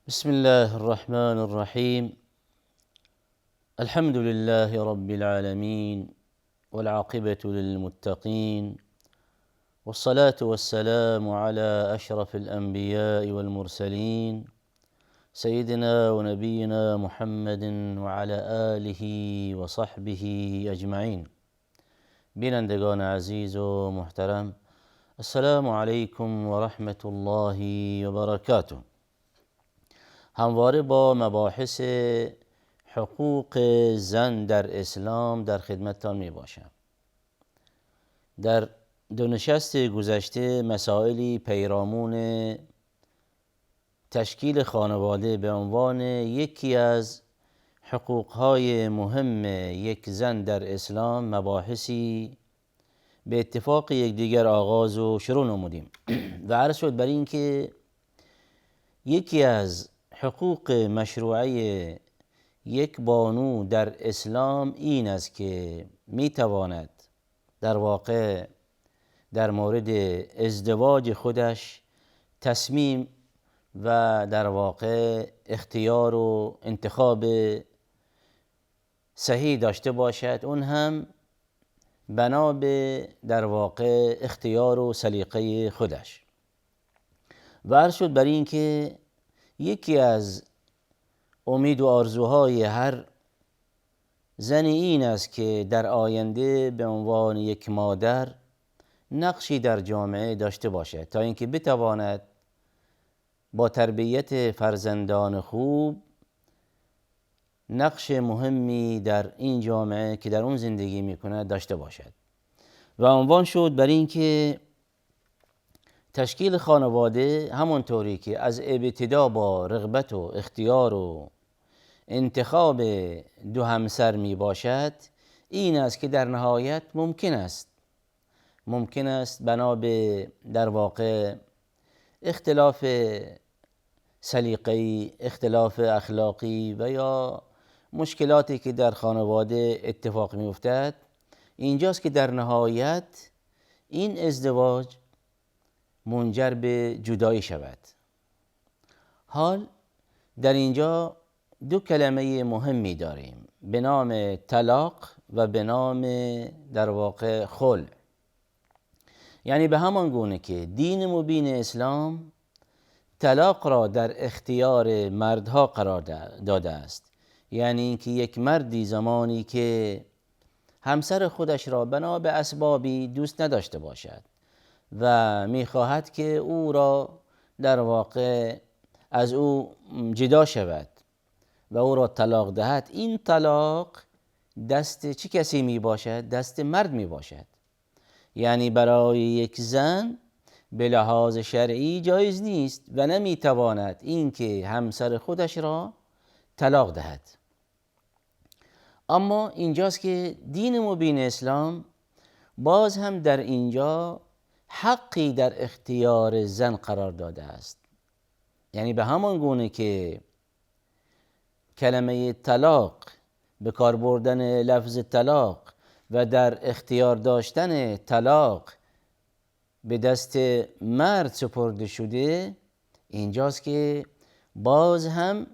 بسم الله الرحمن الرحيم. الحمد لله رب العالمين والعاقبة للمتقين، والصلاة والسلام على أشرف الأنبياء والمرسلين سيدنا ونبينا محمد وعلى آله وصحبه أجمعين. بینندگان عزیز و محترم، السلام علیکم و رحمت الله و برکاته. همواره با مباحث حقوق زن در اسلام در خدمتتان می باشم. در دو نشست گذشته مسائلی پیرامون تشکیل خانواده به عنوان یکی از حقوقهای مهم یک زن در اسلام مباحثی به اتفاق یکدیگر آغاز و شروع نمودیم و عرض شد بر این که یکی از حقوق مشروعه یک بانو در اسلام این است که میتواند در واقع در مورد ازدواج خودش تصمیم و در واقع اختیار و انتخاب صحیح داشته باشد، اون هم بنا به در واقع اختیار و سلیقه خودش. و عرض شد بر این که یکی از امید و آرزوهای هر زنی این است که در آینده به عنوان یک مادر نقشی در جامعه داشته باشد تا اینکه بتواند با تربیت فرزندان خوب نقش مهمی در این جامعه که در اون زندگی میکند داشته باشد. و عنوان شد بر این که تشکیل خانواده همونطوری که از ابتدا با رغبت و اختیار و انتخاب دو همسر می باشد، این است که در نهایت ممکن است بنا به در واقع اختلاف سلیقه‌ای، اختلاف اخلاقی و یا مشکلاتی که در خانواده اتفاق می افتد، اینجاست که در نهایت این ازدواج منجر به جدایی شود. حال در اینجا دو کلمه مهمی داریم به نام طلاق و به نام در واقع خلع. یعنی به همان گونه که دین مبین اسلام طلاق را در اختیار مردها قرار داده است، یعنی اینکه یک مردی زمانی که همسر خودش را بنا به اسبابی دوست نداشته باشد و میخواهد که او را در واقع از او جدا شود و او را طلاق دهد، این طلاق دست چه کسی می باشد؟ دست مرد می باشد. یعنی برای یک زن به لحاظ شرعی جایز نیست و نمی تواند این که همسر خودش را طلاق دهد. اما اینجاست که دین مبین اسلام باز هم در اینجا حقی در اختیار زن قرار داده است. یعنی به همان گونه که کلمه طلاق، به کار بردن لفظ طلاق و در اختیار داشتن طلاق به دست مرد سپرده شده، اینجاست که باز هم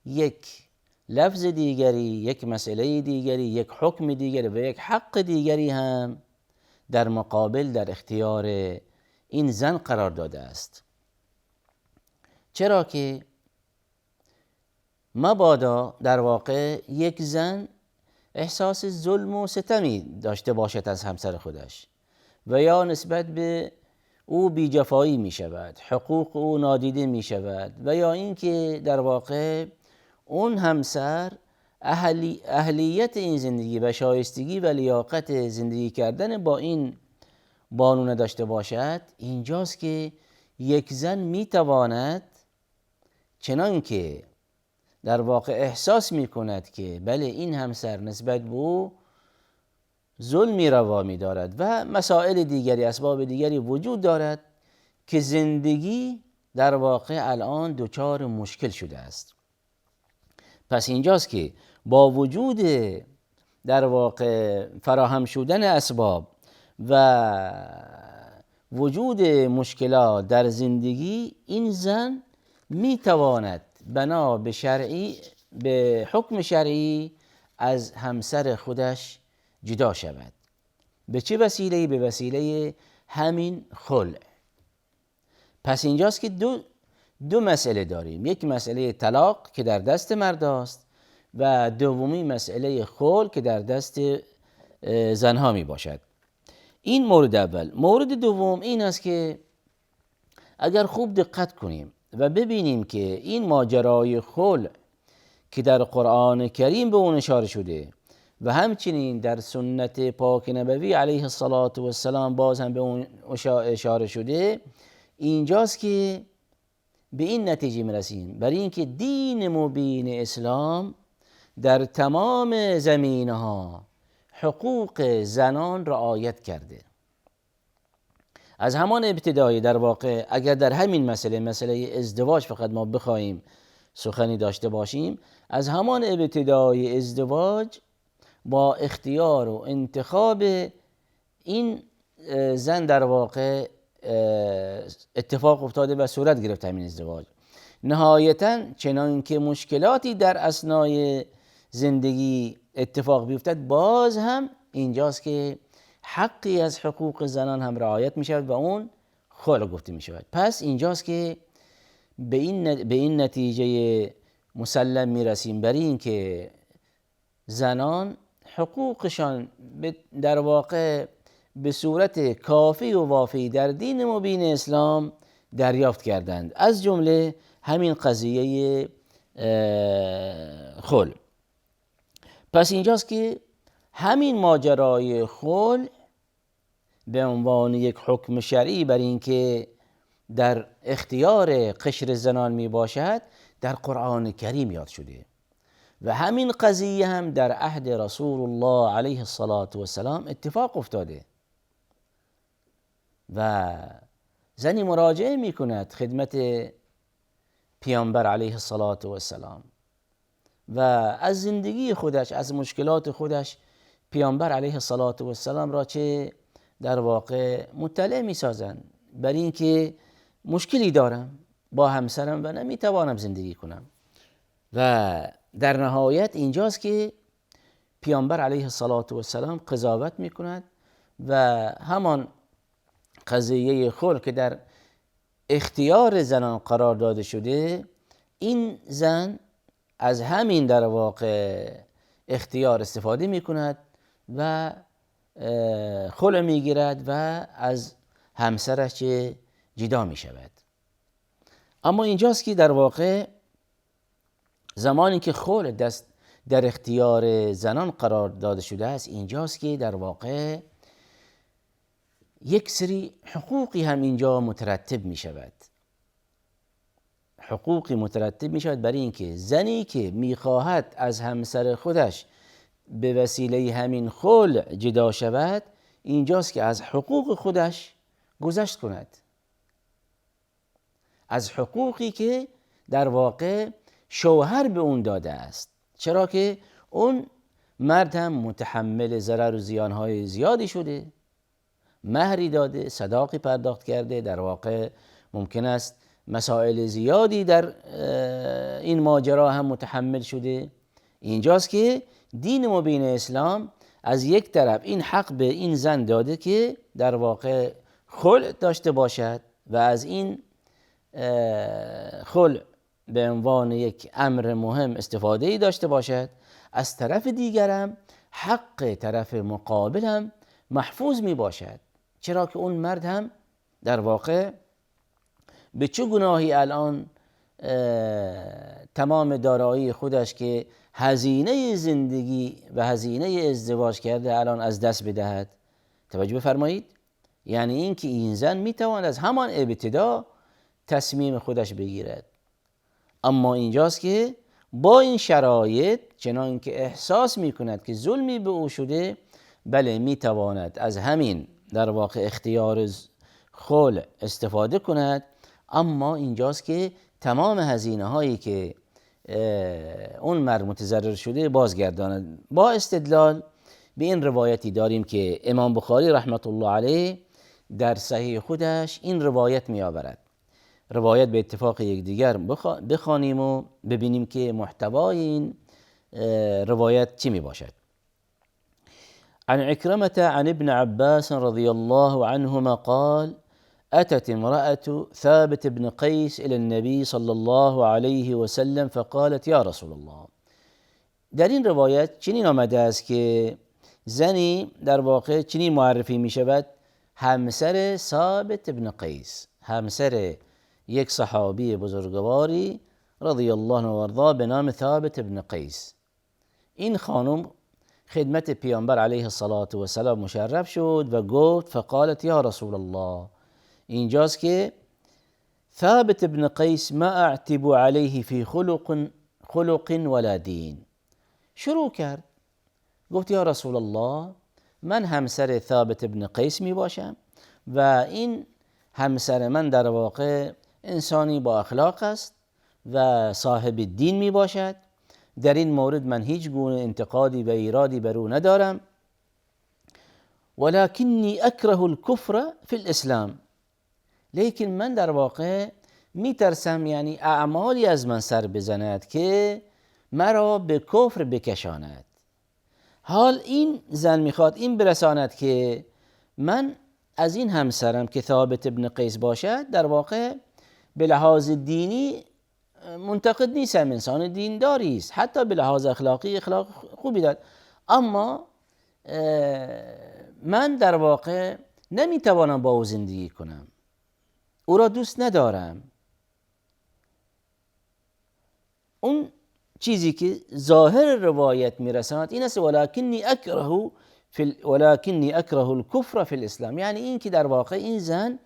یک لفظ دیگری، یک مسئله دیگری، یک حکم دیگری و یک حق دیگری هم در مقابل در اختیار این زن قرار داده است. چرا که مبادا در واقع یک زن احساس ظلم و ستمی داشته باشد از همسر خودش و یا نسبت به او بی‌جفایی می شود، حقوق او نادیده می شود و یا اینکه در واقع اون همسر اهلیت این زندگی و شایستگی و لیاقت زندگی کردن با این بانو نداشته باشد، اینجاست که یک زن می تواند چنان که در واقع احساس می کند که بله این همسر نسبت به او ظلمی روا می دارد و مسائل دیگری، اسباب دیگری وجود دارد که زندگی در واقع الان دچار مشکل شده است. پس اینجاست که با وجود در واقع فراهم شدن اسباب و وجود مشکلات در زندگی، این زن میتواند بنا به حکم شرعی از همسر خودش جدا شود. به چه وسیله؟ به وسیله همین خلع. پس اینجاست که دو مسئله داریم، یک مسئله طلاق که در دست مرد است و دومی مسئله خلع که در دست زنها می باشد. این مورد اول. مورد دوم این است که اگر خوب دقت کنیم و ببینیم که این ماجرای خلع که در قرآن کریم به اون اشاره شده و همچنین در سنت پاک نبوی علیه السلام باز هم به اون اشاره شده، اینجاست که به این نتیجه میرسیم برای اینکه دین مبین اسلام در تمام زمینها حقوق زنان رعایت کرده. از همان ابتدای در واقع اگر در همین مسئله ازدواج فقط ما بخوایم سخنی داشته باشیم، از همان ابتدای ازدواج با اختیار و انتخاب این زن در واقع اتفاق افتاده و صورت گرفت همین ازدواج. نهایتاً چنان که مشکلاتی در اثنای زندگی اتفاق بیفتد، باز هم اینجاست که حقی از حقوق زنان هم رعایت می شود و اون خلع گفته می شود. پس اینجاست که به این نتیجه مسلم می رسیم برای این که زنان حقوقشان در واقع به صورت کافی و وافی در دین مبین اسلام دریافت کردند، از جمله همین قضیه خلع. پس اینجاست که همین ماجرای خلع به عنوان یک حکم شرعی بر اینکه در اختیار قشر زنان می باشد در قرآن کریم یاد شده و همین قضیه هم در عهد رسول الله علیه السلام اتفاق افتاده و زنی مراجعه می کند خدمت پیامبر علیه السلام و از زندگی خودش، از مشکلات خودش پیامبر علیه السلام را چه در واقع مطلع می سازند بر این که مشکلی دارم با همسرم و نمیتوانم زندگی کنم. و در نهایت اینجاست که پیامبر علیه السلام قضاوت می کند و همان قضیه خلع که در اختیار زنان قرار داده شده، این زن از همین در واقع اختیار استفاده می کند و خلع می گیرد و از همسرش جدا می شود. اما اینجاست که در واقع زمانی که خلع در اختیار زنان قرار داده شده است، اینجاست که در واقع یک سری حقوقی هم اینجا مترتب می شود. حقوقی مترتب می شود برای اینکه زنی که می خواهد از همسر خودش به وسیله همین خلع جدا شود، اینجاست که از حقوق خودش گذشت کند، از حقوقی که در واقع شوهر به اون داده است. چرا که اون مرد هم متحمل ضرر و زیانهای زیادی شده، مهری داده، صداقی پرداخت کرده، در واقع ممکن است مسائل زیادی در این ماجرا هم متحمل شده. اینجاست که دین مبین اسلام از یک طرف این حق به این زن داده که در واقع خلع داشته باشد و از این خلع به عنوان یک امر مهم استفاده ای داشته باشد، از طرف دیگرم حق طرف مقابل هم محفوظ می باشد. چرا که اون مرد هم در واقع به چه گناهی الان تمام دارایی خودش که هزینه زندگی و هزینه ازدواج کرده الان از دست بدهد؟ توجه بفرمایید. یعنی این که این زن میتواند از همان ابتدا تصمیم خودش بگیرد، اما اینجاست که با این شرایط چنان که احساس میکند که ظلمی به او شده، بله میتواند از همین در واقع اختیار خلع استفاده کند، اما اینجاست که تمام هزینه هایی که اون مرد متضرر شده بازگرداند. با استدلال به این روایتی داریم که امام بخاری رحمت الله علیه در صحیح خودش این روایت می آورد روایت به اتفاق یکدیگر بخوانیم و ببینیم که محتوای این روایت چی می باشد. عن عكرمة عن ابن عباس رضي الله عنهما قال أتت امرأة ثابت بن قيس إلى النبي صلى الله عليه وسلم فقالت يا رسول الله. در این روایت چنین آمده است که زنی در واقع چنین معرفی می شود: همسر ثابت بن قیس، همسر یک صحابی بزرگواری رضی الله عنه و ارضاه به نام ثابت بن قیس. این خانم خدمت پیامبر علیه الصلاة و السلام مشرف شد و گفت فقالت یا رسول الله. اینجاست که ثابت بن قیس ما اعتب علیه فی خلق ولا دین شروع کرد، گفت یا رسول الله من همسر ثابت بن قیس می باشم و این همسر من در واقع انسانی با اخلاق است و صاحب دین می باشد. در این مورد من هیچ گونه انتقادی و ایرادی بر او ندارم، ولکنی اکره الکفر فی الاسلام، لیکن من در واقع می ترسم یعنی اعمالی از من سر بزند که مرا به کفر بکشاند. حال این زن میخواد این برساند که من از این همسرم که ثابت ابن قیس باشد در واقع به لحاظ دینی منتقد نیستم، انسان دینداری است، حتی به لحاظ اخلاقی اخلاق خوبی دارد، اما من در واقع نمیتوانم با او زندگی کنم، او را دوست ندارم. اون چیزی که ظاهر روایت میرساند این است ولکنی اکره الکفر فی الاسلام، یعنی این که در واقع این زن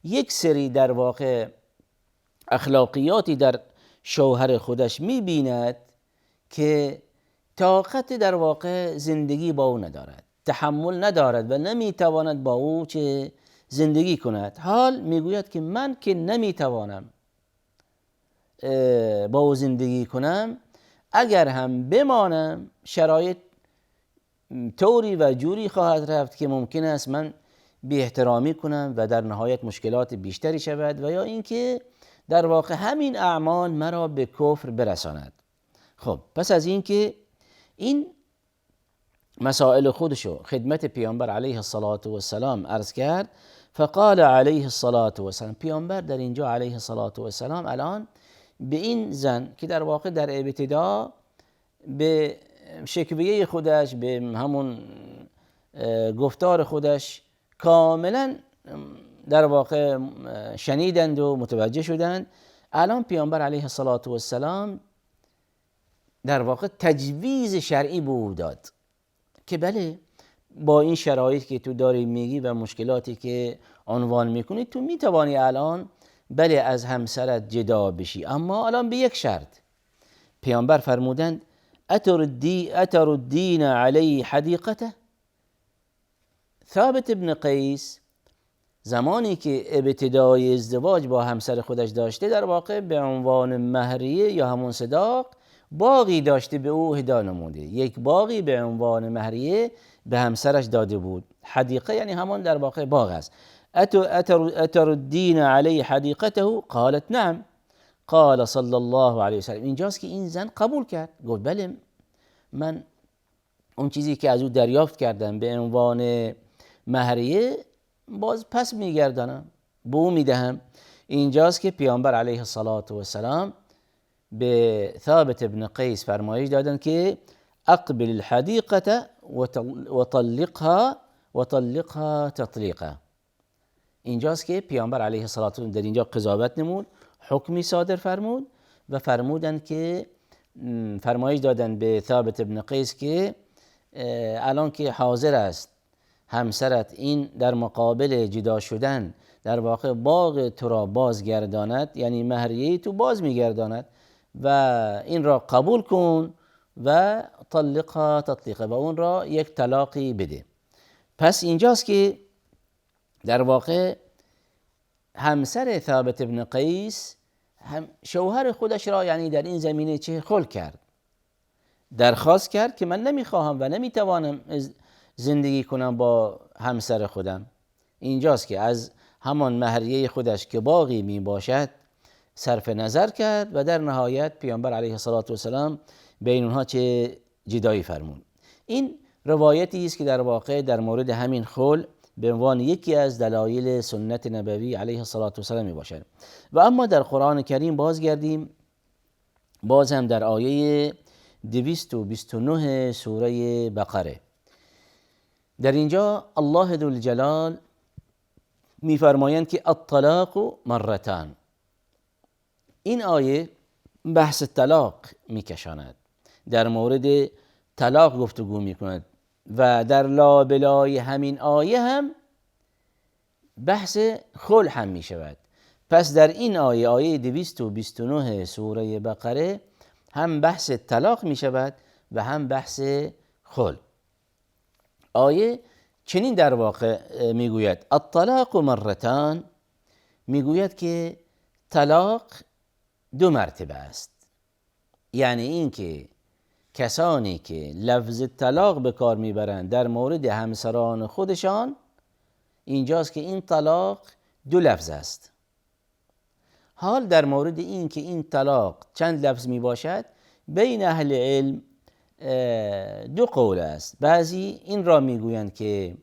یک سری در واقع اخلاقیاتی در شوهر خودش میبیند که طاقت در واقع زندگی با او ندارد، تحمل ندارد و نمیتواند با او چه زندگی کند. حال میگوید که من که نمیتوانم با او زندگی کنم، اگر هم بمانم شرایط طوری و جوری خواهد رفت که ممکن است من بی احترامی کنم و در نهایت مشکلات بیشتری شود و یا اینکه در واقع همین اعمال مرا به کفر برساند. خب پس از اینکه این مسائل خودشو خدمت پیامبر علیه الصلاة و السلام عرض کرد، فقال علیه الصلاة و السلام، پیامبر در اینجا علیه الصلاة و السلام الان به این زن که در واقع در ابتدا به شکویه خودش، به همون گفتار خودش کاملا در واقع شنیدند و متوجه شدند، الان پیامبر علیه الصلاة و السلام در واقع تجویز شرعی به او داد که بله با این شرایط که تو داری میگی و مشکلاتی که عنوان میکنی تو میتوانی الان بله از همسرت جدا بشی، اما الان به یک شرط. پیامبر فرمودند اتر الدین علی حدیقته. ثابت ابن قیس زمانی که ابتدای ازدواج با همسر خودش داشته در واقع به عنوان مهریه یا همون صداق باغی داشته به او هدا نموده، یک باغی به عنوان مهریه به همسرش داده بود. حدیقه یعنی همون در واقع باغ است. اتر الدین علی حدیقته قالت نعم قال صلی الله علیه وسلم. اینجاست که این زن قبول کرد، گفت بله من اون چیزی که از او دریافت کردم به عنوان مهریه باز پس میگردانم، به او میدهم. اینجاست که پیامبر علیه الصلاة و السلام به ثابت ابن قیس فرمایش دادند که اقبل الحدیقه وطلقها تطلیقا. اینجاست که پیامبر علیه الصلاة و السلام در اینجا قضاوت نمود، حکمی صادر فرمود و فرمودند که فرمایش دادند به ثابت ابن قیس که الان که حاضر است همسرت این در مقابل جدا شدن در واقع باغ تو را بازگرداند، یعنی مهریه تو باز میگرداند و این را قبول کن و طلقها تطلیقا و اون را یک طلاقی بده. پس اینجاست که در واقع همسر ثابت ابن قیس شوهر خودش را یعنی در این زمینه چه خلع کرد، درخواست کرد که من نمیخواهم و نمیتوانم زندگی کنم با همسر خودم. اینجاست که از همان مهریه خودش که باقی می باشد صرف نظر کرد و در نهایت پیامبر علیه الصلاة والسلام بین اونها چه جدایی فرمود. این روایتی است که در واقع در مورد همین خلع به عنوان یکی از دلایل سنت نبوی علیه الصلاة والسلام می باشد. و اما در قرآن کریم بازگردیم، باز هم در آیه 229 سوره بقره. در اینجا الله ذوالجلال میفرمایند که الطلاق مرتان. این آیه بحث طلاق میکشاند، در مورد طلاق گفتگو میکند و در لابلای همین آیه هم بحث خلع هم میشود. پس در این آیه 229 سوره بقره هم بحث طلاق میشود و هم بحث خلع. آیه چنین در واقع میگوید الطلاق مرتان، میگوید که طلاق دو مرتبه است. یعنی اینکه کسانی که لفظ طلاق به کار میبرند در مورد همسران خودشان، اینجاست که این طلاق دو لفظ است. حال در مورد این که این طلاق چند لفظ می باشد بین اهل علم دو قول است. بعضی این را میگویند که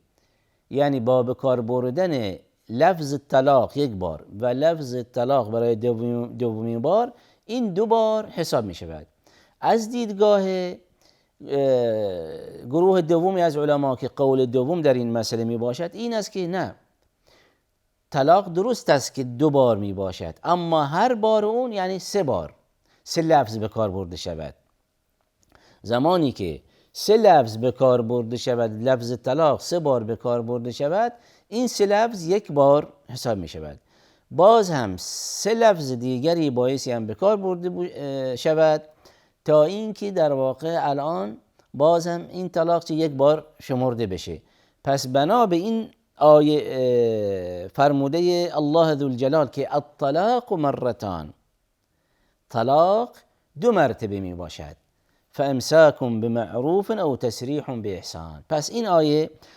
یعنی با به کار بردن لفظ طلاق یک بار و لفظ طلاق برای دومین بار، این دو بار حساب می شود. از دیدگاه گروه دومی از علما که قول دوم در این مسئله می باشد این است که نه، طلاق درست است که دو بار می باشد، اما هر بار اون یعنی سه بار، سه لفظ به کار برده شود. زمانی که سه لفظ به کار برده شود، لفظ طلاق سه بار به کار برده شود، این سه لفظ یک بار حساب می شود. باز هم سه لفظ دیگری بایستی هم به کار برده شود تا اینکه در واقع الان باز هم این طلاق یک بار شمرده بشه. پس بنا به این آیه فرموده الله ذوالجلال که الطلاق مرتان، طلاق دو مرتبه می باشد، فامساکم بمعروف او تسریح باحسان. پس این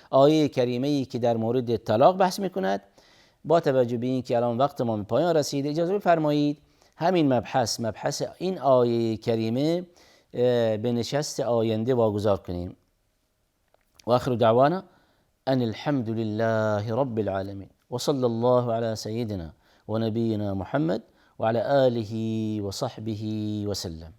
آیه کریمه‌ای که در مورد طلاق بحث میکند، با توجه به این که الان وقت ما به پایان رسیده، اجازه بفرمایید همین مبحث این آیه کریمه به نشست آینده واگذار کنیم. و آخر دعوانا ان الحمد لله رب العالمين وصلى الله على سيدنا ونبينا محمد وعلى آله وصحبه وسلم.